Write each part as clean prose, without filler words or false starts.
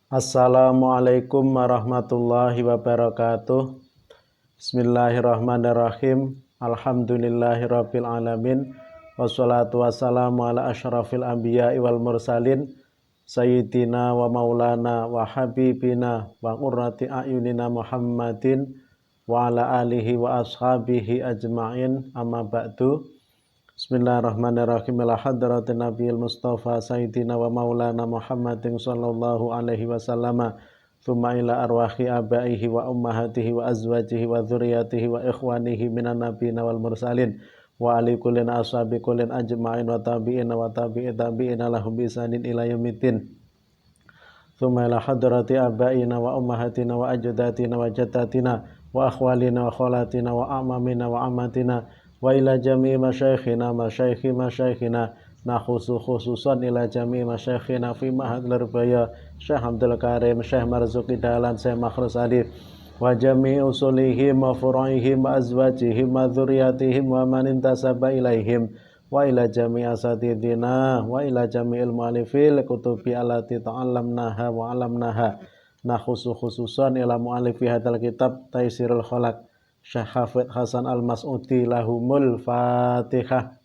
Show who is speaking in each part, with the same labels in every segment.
Speaker 1: Assalamualaikum warahmatullahi wabarakatuh. Bismillahirrahmanirrahim. Alhamdulillahirabbil alamin. Wassalatu wassalamu ala asyrafil anbiya'i wal mursalin sayyidina wa maulana wa habibina wa qurrati a'yunina Muhammadin wa ala alihi wa ashabihi ajma'in. Amma ba'du. Bismillahirrahmanirrahim. Ila hadratin Nabiyil Mustafa Sayyidina wa Maulana Muhammadin sallallahu alaihi wasallama. Thumma ila arwahi abaihi wa ummahatihi wa azwajihi wa dzurriyyatihi wa ikhwanihi minan nabiyina wal mursalin wa ali kullin ashabi kullin ajma'in wa tabi'ina wa tabi'i tabi'ina lahum bi ihsanin ila yaumiddin. Thumma ila hadrati abaina wa ummahatina wa ajdatina wa jaddatina wa akhwalina wa khalatina wa amamina wa amatina wa ila jami'i masyaikhina khususan ila jami'i masyaikhina fi mahad larbaya Syekh Abdul Karim, Syekh Marzuki Dahlan, Syekh Makhrus Ali wa jami'i usulihim wa furu'ihim wa azwajihim wa dzurriyyatihim wa man intasaba ilaihim wa ila jami'i asatidina wa ila jami'il mu'allifil kutubi allati ta'allamnaha wa 'allamnaha khususan ila mu'allifi hadzal kitab Taisirul Khalaq Syekh Hafidz Hasan Al-Mas'udi lahumul Fatihah.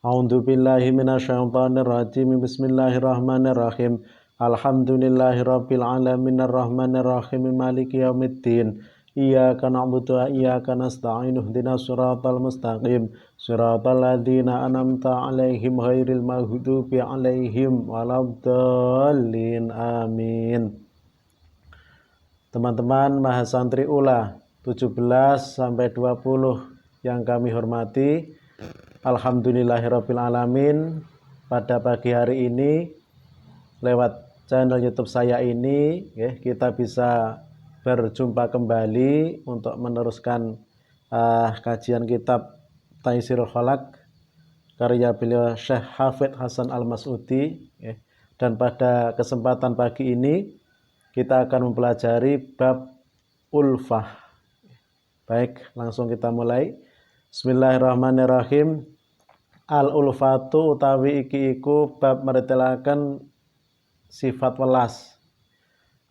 Speaker 1: A'udzu billahi minasyaitonir rajim. Bismillahirrahmanirrahim. Alhamdulillahirabbil alamin arrahmanir rahim maliki yaumiddin. Iyyaka na'budu wa iyyaka nasta'in ihdinas siratal mustaqim. Siratal ladzina an'amta 'alaihim ghairil maghdubi 'alaihim waladdallin. Amin. Teman-teman mahasantri Ula 17 sampai 20 yang kami hormati, alhamdulillahirabbil alamin, pada pagi hari ini lewat channel YouTube saya ini kita bisa berjumpa kembali untuk meneruskan kajian kitab Taisirul Khalaq karya beliau Syekh Hafidz Hasan Al-Mas'udi dan pada kesempatan pagi ini kita akan mempelajari bab ulfah. Baik, langsung kita mulai. Bismillahirrahmanirrahim. Al-ulfatu utawi iki iku bab meretelaken sifat welas.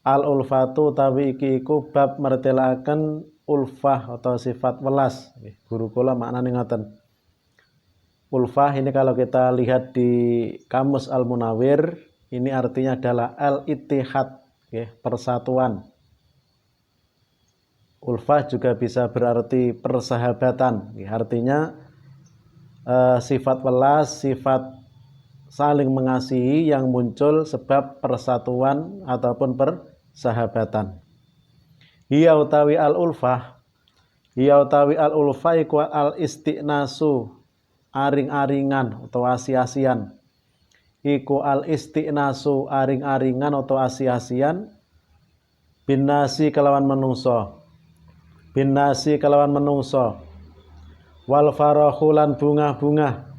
Speaker 1: Al-ulfatu utawi iki iku bab meretelaken ulfah atau sifat welas. Guru kula maknane ngoten. Ulfah ini kalau kita lihat di Kamus Al-Munawwir, ini artinya adalah al-ittihad, persatuan. Ulfah juga bisa berarti persahabatan, artinya sifat welas, sifat saling mengasihi yang muncul sebab persatuan ataupun persahabatan. Hiya utawi al-ulfah iku al-isti'nasu, aring-aringan atau asi-asian. Iku al-isti'nasu, aring-aringan atau asi-asian binasi kelawan menungso. Binasi kelawan menungso. Wal farahulan bunga-bunga.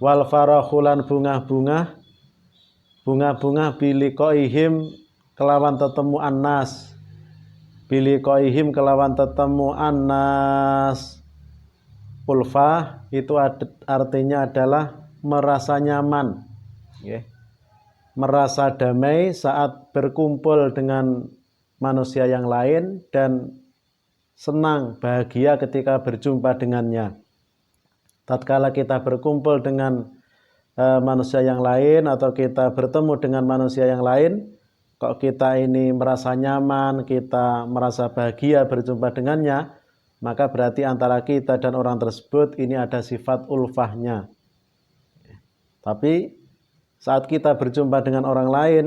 Speaker 1: Wal farahulan bunga-bunga. Bunga-bunga biliqaihim kelawan tetemu annas. Biliqaihim kelawan tetemu annas. Ulfah itu artinya adalah merasa nyaman, merasa damai saat berkumpul dengan manusia yang lain dan senang, bahagia ketika berjumpa dengannya. Tatkala kita berkumpul dengan manusia yang lain atau kita bertemu dengan manusia yang lain, kok kita ini merasa nyaman, kita merasa bahagia berjumpa dengannya, maka berarti antara kita dan orang tersebut ini ada sifat ulfahnya. Tapi saat kita berjumpa dengan orang lain,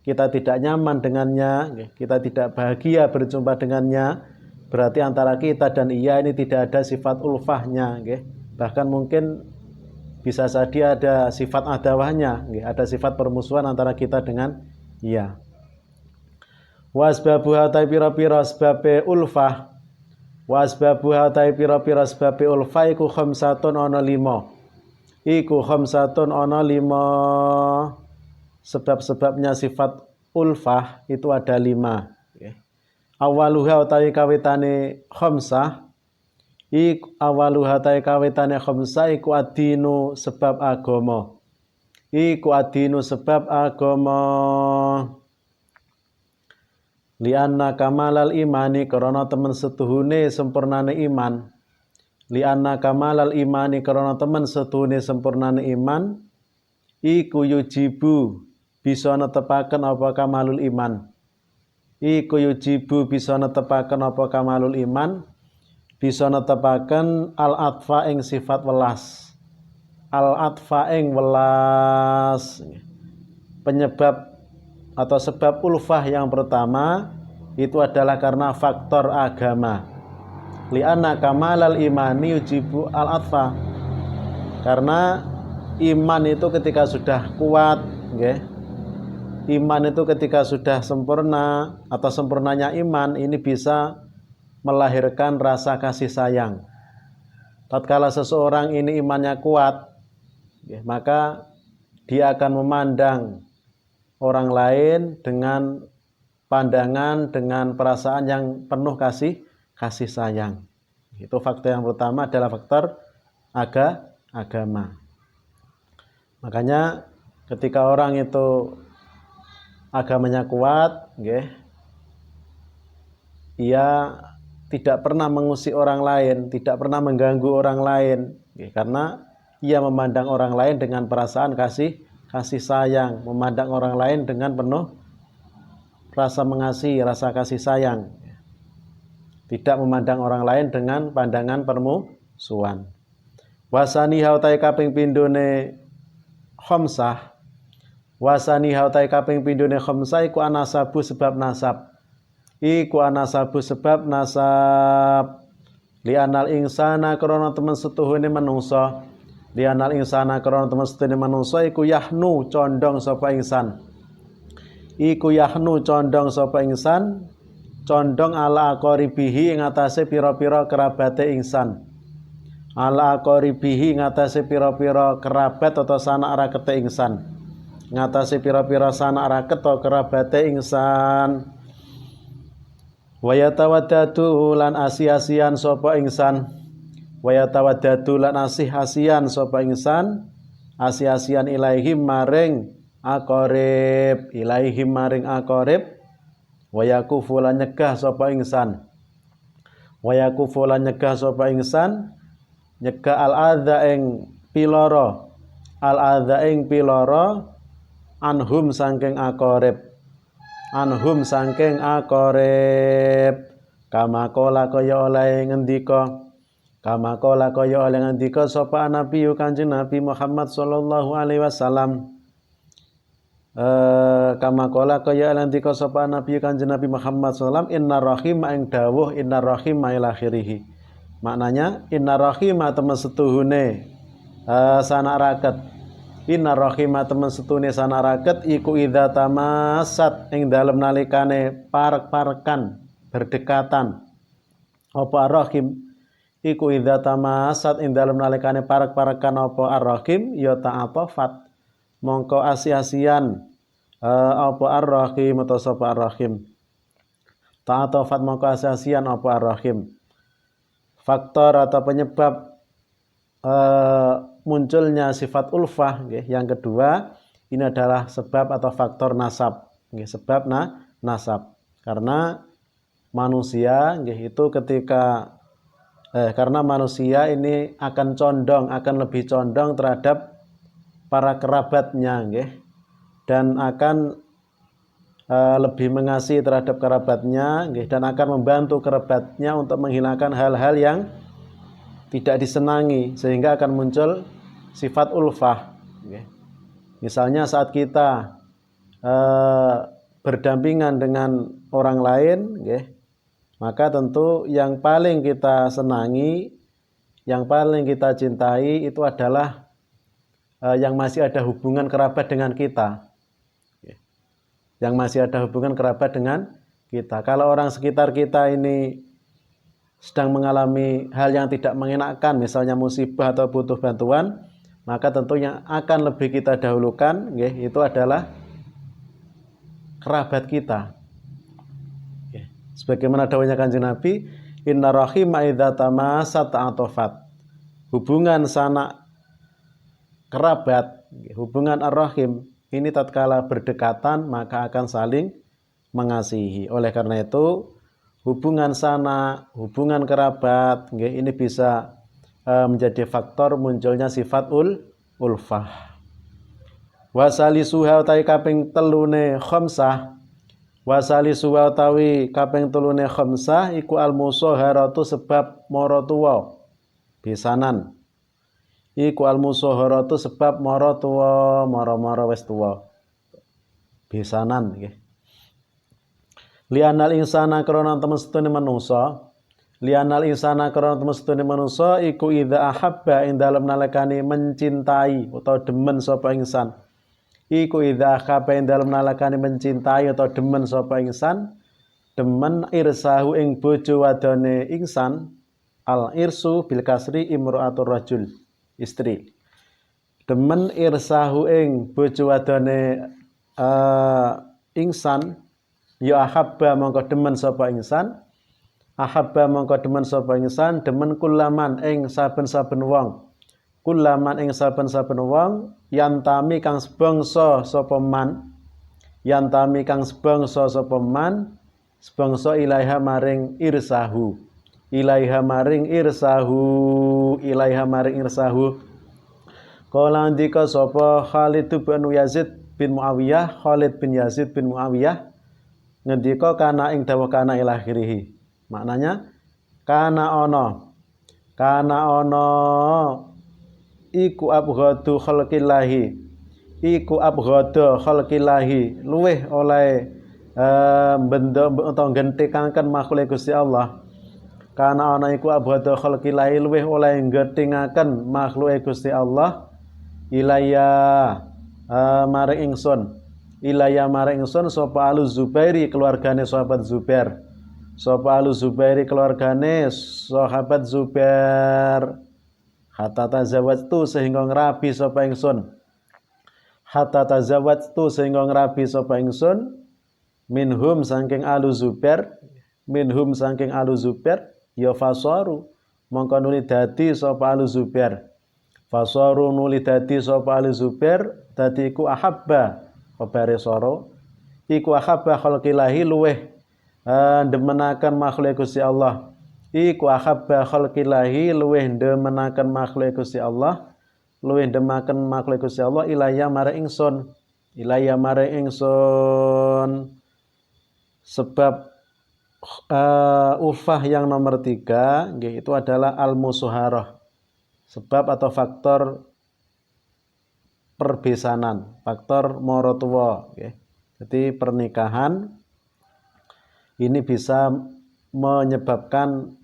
Speaker 1: kita tidak nyaman dengannya, kita tidak bahagia berjumpa dengannya, berarti antara kita dan ia ini tidak ada sifat ulfahnya. Bahkan mungkin bisa saja ada sifat adawahnya, ada sifat permusuhan antara kita dengan ia. Wasbabuha ta pira-pira sebabe ulfah. Wasbabuha ta pira-pira sebabe ulfah iku khamsatun ana 5. Iku khamsatun ana 5. Sebab-sebabnya sifat ulfah itu ada 5. Awaluha utawi kawitane khamsah, awaluha utawi kawitane khamsah iku adinu sebab agama. Iku adinu sebab agama. Lianna kamalal imani karena temen setuhune sempurnane iman. Lianna kamalal imani karena temen setuhune sempurnane iman iku yujibu bisa netepaken apa kamalul iman. Iku yujibu bisa netepaken apa kamalul iman, bisa netepaken al-atfa ing sifat welas. Al-atfa ing welas. Penyebab atau sebab ulfah yang pertama itu adalah karena faktor agama. Li'anna kamalal imani yujibu al-atfa. Karena iman itu ketika sudah kuat, okay? Iman itu ketika sudah sempurna atau sempurnanya iman ini bisa melahirkan rasa kasih sayang. Tatkala seseorang ini imannya kuat, maka dia akan memandang orang lain dengan pandangan, dengan perasaan yang penuh kasih sayang. Itu faktor yang pertama adalah faktor agama. Makanya ketika orang itu agamanya kuat, ia tidak pernah mengusik orang lain, tidak pernah mengganggu orang lain, karena ia memandang orang lain dengan perasaan kasih sayang, memandang orang lain dengan penuh rasa mengasihi, rasa kasih sayang, tidak memandang orang lain dengan pandangan permusuhan. Wasani hautai kaping pindone khamsah. Wasani hautai kaping pindone khamsah iku anasabu sebab nasab. Iku anasabu sebab nasab. Li'anal insana krana temen setuhune manungsa. Li'anal insana krana temen setuhune manungsa iku yahnu condong sapa insan. Iku yahnu condong sapa insan, condong ala aqaribihi ing atase pira-pira kerabate insan. Ala aqaribihi ing atase pira-pira kerabat atau sanak rakete insan. Ngatasi pira-pira sanak raket atau kerabate insan. Wayatawaddatu lan asih-asian sapa insan. Wayatawaddatu lan asih-asian sapa insan. Asih-asian ilaihim maring aqarib, ilaihim maring aqarib. Wayakufu lan nyegah sapa insan. Wayakufu lan nyegah sapa insan, nyegah al-adza ing piloro. Al-adza ing piloro anhum saking aqarib. Anhum saking aqarib. Kama qala kaya oleh ngendika. Kama qala kaya oleh ngendika sapa Nabi Kanjeng Nabi Muhammad sallallahu alaihi wasallam. Kama qala kaya oleh ngendika sapa Nabi Kanjeng Nabi Muhammad sallallahu inna rahim ing dawuh inna rahim ila akhirih. Maknanya inna rahim temen setuhune sanak raket. Inna rahimah temen setune sanak raket iku idza tamasat ing dalem nalikane parek-parekan berdekatan. Apa ar-rahim iku idza tamasat ing dalem nalikane parek-parekan apa ar-rahim ya ta'atafat mongko asih-asian apa ar-rahim atau sapa ar-rahim. Ta'atafat mongko asih-asian apa ar-rahim. Faktor atau penyebab munculnya sifat ulfah, yang kedua ini adalah sebab atau faktor nasab, sebab nasab. Karena manusia itu ketika karena manusia ini akan lebih condong terhadap para kerabatnya, dan akan lebih mengasihi terhadap kerabatnya, dan akan membantu kerabatnya untuk menghilangkan hal-hal yang tidak disenangi, sehingga akan muncul sifat ulfah. Misalnya saat kita berdampingan dengan orang lain, maka tentu yang paling kita senangi, yang paling kita cintai itu adalah yang masih ada hubungan kerabat dengan kita. Yang masih ada hubungan kerabat dengan kita. Kalau orang sekitar kita ini sedang mengalami hal yang tidak mengenakan, misalnya musibah atau butuh bantuan, maka tentunya akan lebih kita dahulukan, itu adalah kerabat kita. Sebagaimana dawuhnya Kanjeng Nabi, inna rahima idza tamasat ta'atafat. Hubungan sanak kerabat, hubungan ar-rahim ini tatkala berdekatan maka akan saling mengasihi. Oleh karena itu, hubungan sanak, hubungan kerabat, ini bisa menjadi faktor munculnya sifat ulfah. Wasali suha utawi kaping telune khamsah, wasali suha utawi kaping telune khamsah iku al-musaharatu sebab mara tuwa besanan. Iku al-musaharatu sebab mara tuwa, mara-mara wis tuwa. Besanan nggih. Lianal insana krana temen setune manungsa, lianal insana krana temen setune manungsa iku idza ahabba ing dalem nalekane mencintai utawa demen sapa insan. Iku idza ahabba ing dalem nalekane mencintai utawa demen sapa insan, demen irsahu ing bojo wadone insan, al irsu bil kasri imra'atur rajul, istri. Demen irsahu ing bojo wadone insan, ya ahabba mongko demen sapa insan, ahabba mongko demen sapa insan, demen kulaman ing saben-saben wong, kulaman ing saben-saben wong yantami kang sebangsa sapa man, yantami kang sebangsa sapa man, sebangsa ilaiha maring irsahu, ilaiha maring irsahu, ilaiha maring irsahu. Kala ndika sapa Khalid bin Yazid bin Muawiyah, Khalid bin Yazid bin Muawiyah ngendika kana ing dawuh kana ila akhirih. Maknanya kana ana iku abghadu khalqillahi, iku abghadu khalqillahi, luweh oleh benda utawa gentikaken makhluk Gusti Allah. Kana ana iku abghadu khalqillahi, luweh oleh gentikaken makhluk Gusti Allah. Ilaya maring ingsun, ilaya maring ingsun sapa alu Zubairi keluargane sahabat Zubair, sapa alu Zubairi keluargane sahabat Zubair. Hatta tazawwajtu sehingga ngrabi sapa ingsun, hatta tazawwajtu sehingga ngrabi sapa ingsun, minhum saking alu Zubair, minhum saking alu Zubair, ya fasaru mongko nuli dadi sapa alu Zubair, fasaru nuli dadi sapa alu Zubair, dadi iku ahabba kabare soro, iku ahabba khalqillahi, luweh demenaken makhluk Gusti Allah, iku ahabba khalqillahi, luweh demenaken makhluk Gusti Allah, luweh demenaken makhluk Gusti Allah ilaya maring ingsun, ilaya maring ingsun. Sebab ufah yang nomor 3 itu adalah al-musaharah, sebab atau faktor perbesanan, faktor mara tuwa. Jadi pernikahan ini bisa menyebabkan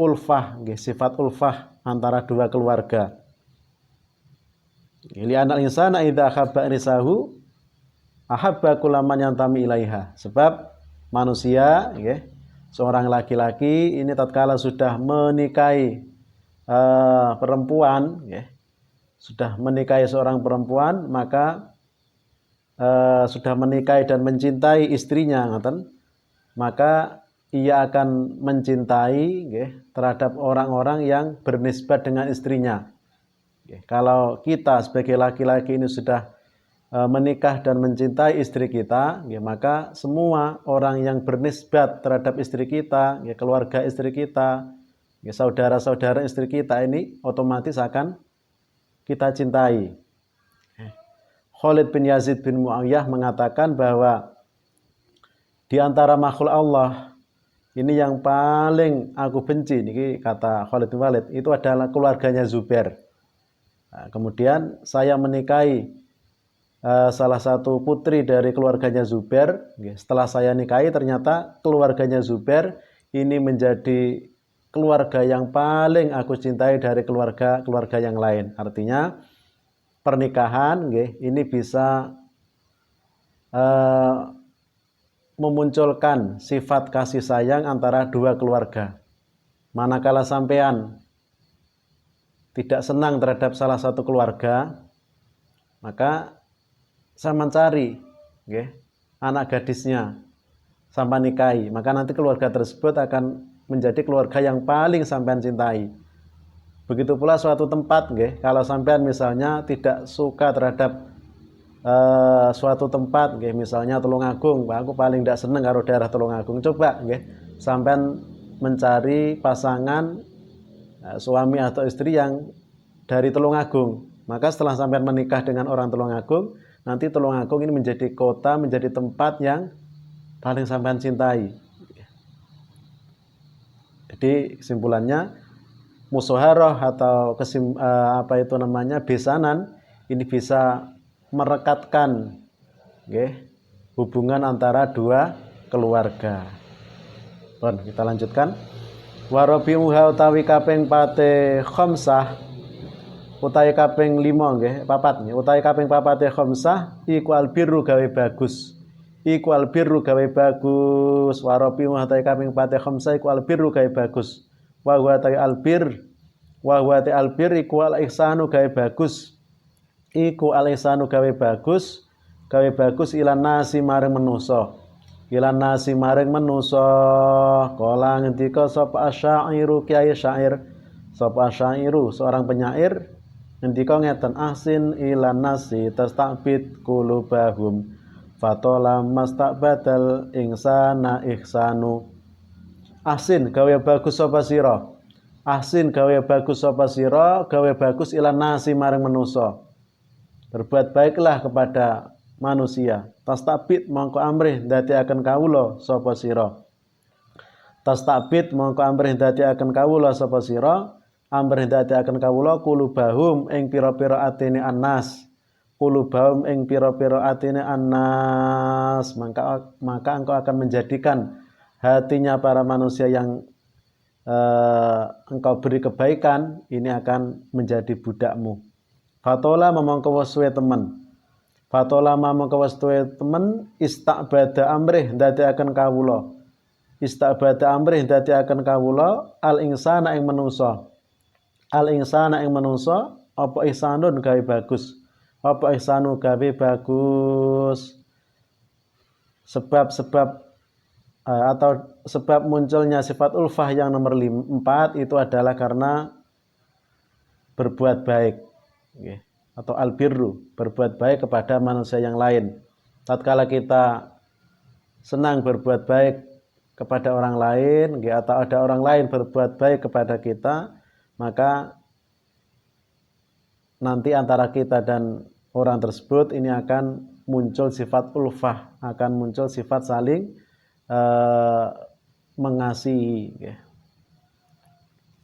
Speaker 1: ulfah, sifat ulfah antara dua keluarga. Li anal insana idza ahabba risahu ahabba kulaman yantami ilaiha. Sebab manusia, seorang laki-laki ini tatkala sudah menikahi perempuan, sudah menikahi seorang perempuan, maka sudah menikahi dan mencintai istrinya, maka ia akan mencintai terhadap orang-orang yang bernisbat dengan istrinya. Kalau kita sebagai laki-laki ini sudah menikah dan mencintai istri kita, maka semua orang yang bernisbat terhadap istri kita, keluarga istri kita, saudara-saudara istri kita ini otomatis akan kita cintai. Khalid bin Yazid bin Muawiyah mengatakan bahwa di antara makhluk Allah ini yang paling aku benci, ini kata Khalid bin Walid, itu adalah keluarganya Zubair. Nah, kemudian saya menikahi salah satu putri dari keluarganya Zubair. Setelah saya nikahi, ternyata keluarganya Zubair ini menjadi keluarga yang paling aku cintai dari keluarga yang lain. Artinya pernikahan ini bisa memunculkan sifat kasih sayang antara dua keluarga. Manakala sampean tidak senang terhadap salah satu keluarga, maka saya mencari anak gadisnya sampai nikahi, maka nanti keluarga tersebut akan menjadi keluarga yang paling sampean cintai. Begitu pula suatu tempat, kalau sampean misalnya tidak suka terhadap suatu tempat nggih, misalnya Tulungagung, Pak, aku paling ndak seneng karo daerah Tulungagung. Coba nggih, sampean mencari pasangan suami atau istri yang dari Tulungagung. Maka setelah sampean menikah dengan orang Tulungagung, nanti Tulungagung ini menjadi kota, menjadi tempat yang paling sampean cintai. Jadi kesimpulannya musyawarah atau besanan ini bisa merekatkan hubungan antara dua keluarga. Bon, kita lanjutkan. Warabi'uha utawi kaping pate khamsah utawi kaping 5 nggih, papat nggih, utawi kaping papate khamsah iku albirru gawe bagus. Iku albirru gawe bagus. Warabi'uha utawi kaping pate khamsah iku albirru gawe bagus. Wa huwa ta albir wa huwa ta albir iku al ihsanu gawe bagus. Iku al ihsanu gawe bagus ilan nasi maring manusa. Ilan nasi maring manusa. Kala ngendika sapa asyairu kiai syair, sapa asyairu seorang penyair ngendika ngeten, ahsin ilan nasi tastabid qulubahum fatola mastabadal insana ihsanu. Ahsin gawe bagus sapa sira. Ahsin gawe bagus sapa sira, gawe bagus ilan nasi maring manusa. Berbuat baiklah kepada manusia. Tastabid mongko amrih ndadekaken kawula sapa sira. Tastabid mongko amrih ndadekaken kawula sapa sira, amrih ndadekaken kawula qulubahum ing pira-pira atine annas. Qulubahum ing pira-pira atine annas. Maka engkau akan menjadikan hatinya para manusia yang engkau beri kebaikan ini akan menjadi budakmu. Fatola memangko suwe temen. Fatola mamangka wastuwe temen istabada amrih ndadekaken kawula. Istabada amrih ndadekaken kawula al insana ing manusa. Al insana ing manusa apa ihsanun gawe bagus. Apa ihsanu gawe bagus. Sebab-sebab atau sebab munculnya sifat ulfah yang nomor 4 itu adalah karena berbuat baik. Okay. Atau albirru, berbuat baik kepada manusia yang lain. Tatkala kita senang berbuat baik kepada orang lain, atau ada orang lain berbuat baik kepada kita, maka nanti antara kita dan orang tersebut ini akan muncul sifat ulfah, akan muncul sifat saling mengasihi.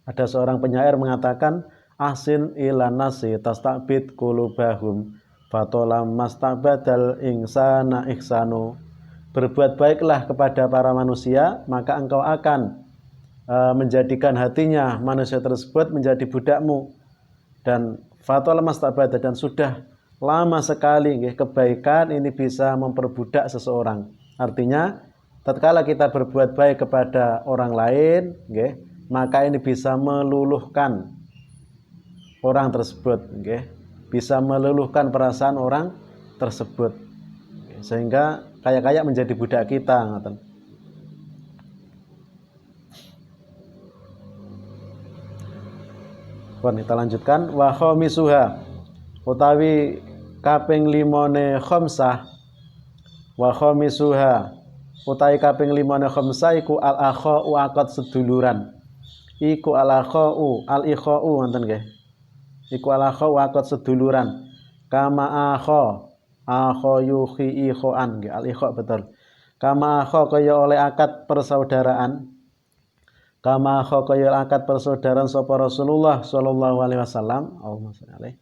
Speaker 1: Ada seorang penyair mengatakan, ahsin ilan nasi tastabid qulubahum fatola mastabadal insana ihsanu. Berbuat baiklah kepada para manusia, maka engkau akan menjadikan hatinya manusia tersebut menjadi budakmu. Dan fatola mastabada, dan sudah lama sekali kebaikan ini bisa memperbudak seseorang. Artinya tatkala kita berbuat baik kepada orang lain, maka ini bisa meluluhkan orang tersebut, bisa meluluhkan perasaan orang tersebut, sehingga kayak menjadi budak kita. Kita lanjutkan. Wa khamisuha utawi kaping 5 khamsah. Wa khamisuha utawi kaping 5 khamsah iku al akhau akad seduluran. Iku al akhau al ikhau wonten nggih. Iku al akhau akad seduluran. Kama akha yuhi ikhoan nggih, al ikha betul. Kama akha kaya oleh akad persaudaraan. Kama akha kaya akad persaudaraan sapa Rasulullah sallallahu alaihi wasallam. Allahumma shalli alaihi.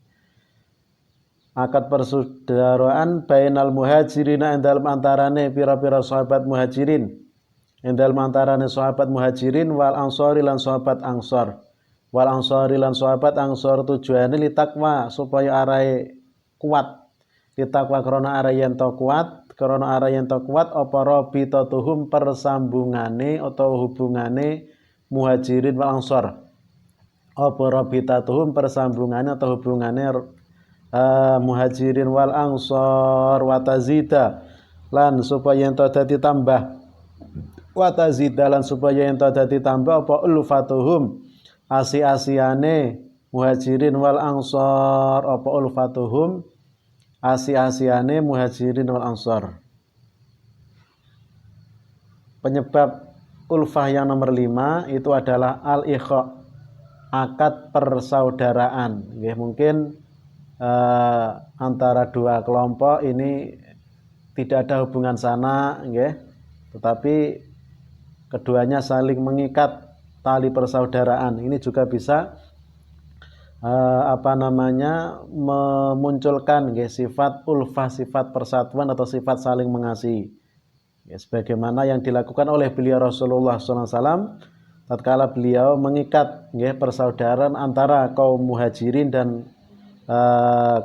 Speaker 1: Akad persaudaraan bainal muhajirin ing dalem antarane pira-pira sahabat muhajirin. Ing dalem antarane sahabat muhajirin wal ansori lan sahabat ansor. Wal ansori lan sahabat ansor tujuane litakwa supaya arahe kuat. Litakwa krana arahe yen to kuat, krana arahe yen to kuat apa rabitatuhum persambungane atau hubungane muhajirin wal ansor. Apa rabitatuhum persambungane atau hubungane muhajirin wal ansor watazida lan supaya ento dadi tambah, watazida lan supaya ento dadi tambah apa ulfatuhum asi-asiane muhajirin wal ansor, apa ulfatuhum asi-asiane Muhajirin wal Ansor. Penyebab ulfah yang nomor 5 itu adalah al-ikha, akad persaudaraan. Nggih, mungkin antara dua kelompok ini tidak ada hubungan sana, nggih, tetapi keduanya saling mengikat tali persaudaraan. Ini juga bisa memunculkan nggih, sifat ulfah, sifat persatuan atau sifat saling mengasihi. Ya, sebagaimana yang dilakukan oleh beliau Rasulullah SAW tatkala beliau mengikat nggih, persaudaraan antara kaum Muhajirin dan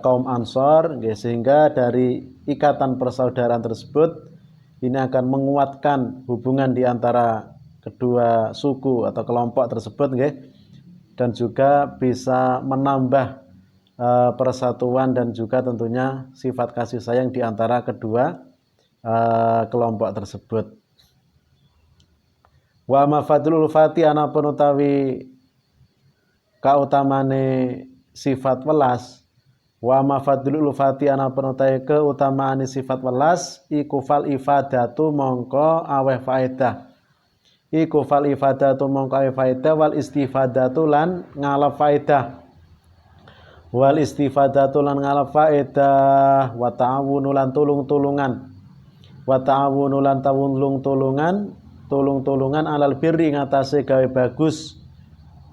Speaker 1: kaum Ansor, nggih, sehingga dari ikatan persaudaraan tersebut ini akan menguatkan hubungan di antara kedua suku atau kelompok tersebut, nggih, dan juga bisa menambah persatuan dan juga tentunya sifat kasih sayang di antara kedua kelompok tersebut. Wa mafadlul ulfati anapun utawi kautamane sifat welas, wa mafadlul ulfati anapun utawi keutamaan sifat welas iku fal ifadatu mongko aweh faedah. Iku fal ifadatu mongko aweh faedah wal istifadatu lan ngalap faedah. Wal istifadatu lan ngalap faedah wa ta'awunu lan tulung-tulungan. Wa ta'awunu lan tulung-tulungan alal birri ing atase gawe bagus,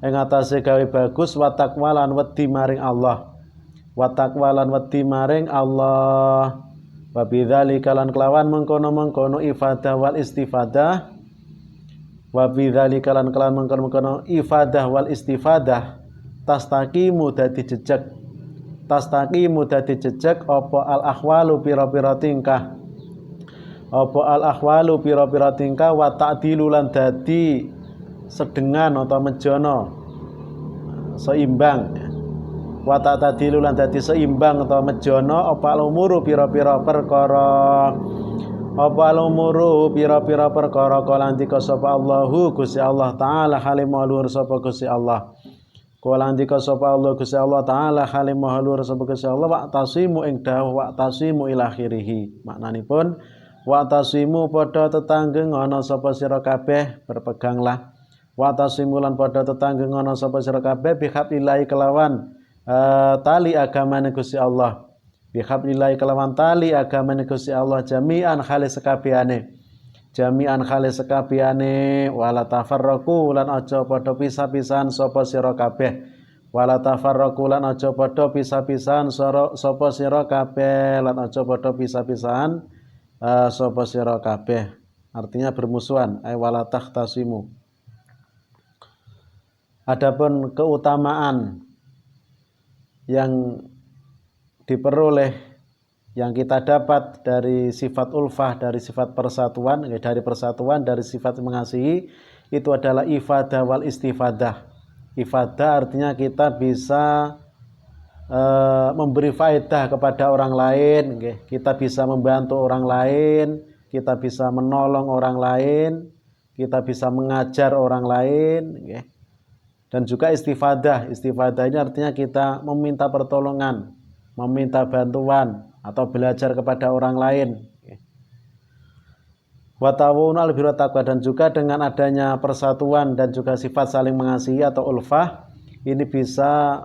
Speaker 1: ing atase gawe bagus wa taqwa lan wedi maring Allah, wa taqwa lan wedi maring Allah. Wa bidzalika lan kelawan mengkono-mengkono ifadah wal istifadah, wa bidzalika lan kelawan mengkono-mengkono ifadah wal istifadah tastaqimu dadi jejeg apa al ahwalu pira-pira tingkah, apa al ahwalu pira-pira tingkah wa ta'dilu lan dadi sedengan atau mejono seimbang, wa ta'dilu lan dadi seimbang atau mejono apa al umuru pira-pira perkara, apa al umuru pira-pira perkara kala ndika sapa Allahu Gusti Allah taala halim luhur sapa Gusti Allah, kala ndika sapa Allah Gusti Allah taala halim luhur sapa Gusti Allah wa tasimu ing dawuh wa tasimu ila akhirih. Maknanipun wa tasimu padha tetanggeng ana sapa sira kabeh, berpeganglah. Wa tasimu lan padha tetanggeng ana sapa sira kabeh bihablillahi kelawan tali agamane Gusti Allah. Bihablillahi kelawan tali agamane Gusti Allah jami'an khali sekabehane. Jami'an khali sekabehane wala tafarraqu lan aja padha pisah-pisahan sapa sira kabeh. Wala tafarraqu lan aja padha pisah-pisahan sapa sira kabeh, lan aja padha pisah-pisahan sapa sira kabeh, artinya bermusuhan, ay wala takhtasimu. Adapun keutamaan yang diperoleh, yang kita dapat dari sifat ulfah, dari sifat persatuan, dari sifat mengasihi, itu adalah ifadah wal istifadah. Ifadah artinya kita bisa memberi faedah kepada orang lain, kita bisa membantu orang lain, kita bisa menolong orang lain, kita bisa mengajar orang lain, dan juga istifadah. Istifadah ini artinya kita meminta pertolongan, meminta bantuan atau belajar kepada orang lain. Wa ta'awunu al birri wat taqwa, dan juga dengan adanya persatuan dan juga sifat saling mengasihi atau ulfah, ini bisa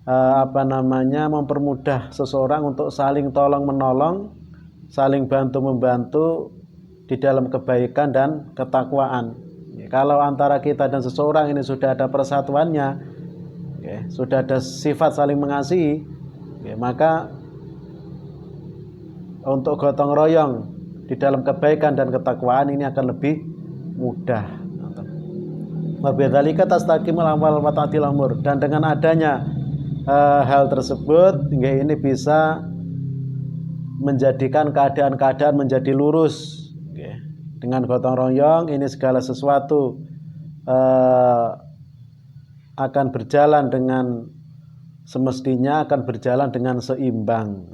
Speaker 1: mempermudah seseorang untuk saling tolong menolong, saling bantu membantu di dalam kebaikan dan ketakwaan. Kalau antara kita dan seseorang ini sudah ada persatuannya, sudah ada sifat saling mengasihi, maka untuk gotong royong di dalam kebaikan dan ketakwaan ini akan lebih mudah. Wa bidzalika tastaqimul ahwal wa ta'dil umur, dan dengan adanya hal tersebut ini bisa menjadikan keadaan-keadaan menjadi lurus. Dengan gotong royong ini segala sesuatu akan berjalan dengan semestinya, akan berjalan dengan seimbang.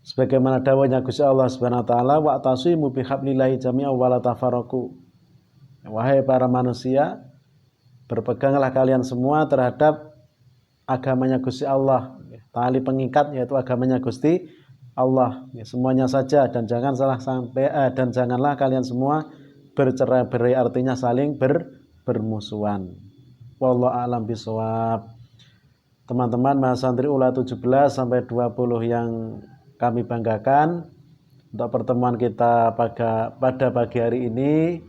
Speaker 1: Sebagaimana dawuhnya Gusti Allah Subhanahu wa taala, wa tasimu bihablillahi jami'an wa la tafarraqu. Wahai para manusia, berpeganglah kalian semua terhadap agamanya Gusti Allah, tali pengikat yaitu agamanya Gusti Allah. Ya, semuanya saja dan janganlah kalian semua bercerai-berai, artinya saling bermusuhan. Wallahu a'lam bishawab. Teman-teman mahasantri ULA 17 sampai 20 yang kami banggakan, untuk pertemuan kita pada pagi hari ini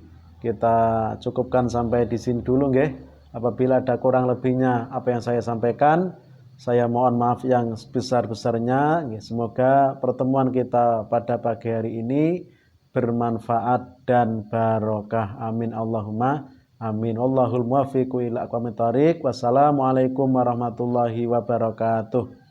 Speaker 1: kita cukupkan sampai di sini dulu nggih. Apabila ada kurang lebihnya apa yang saya sampaikan, saya mohon maaf yang sebesar-besarnya. Semoga pertemuan kita pada pagi hari ini bermanfaat dan barokah. Amin Allahumma amin. Wallahul muwaffiq ila aqwamit thoriq. Wassalamualaikum warahmatullahi wabarakatuh.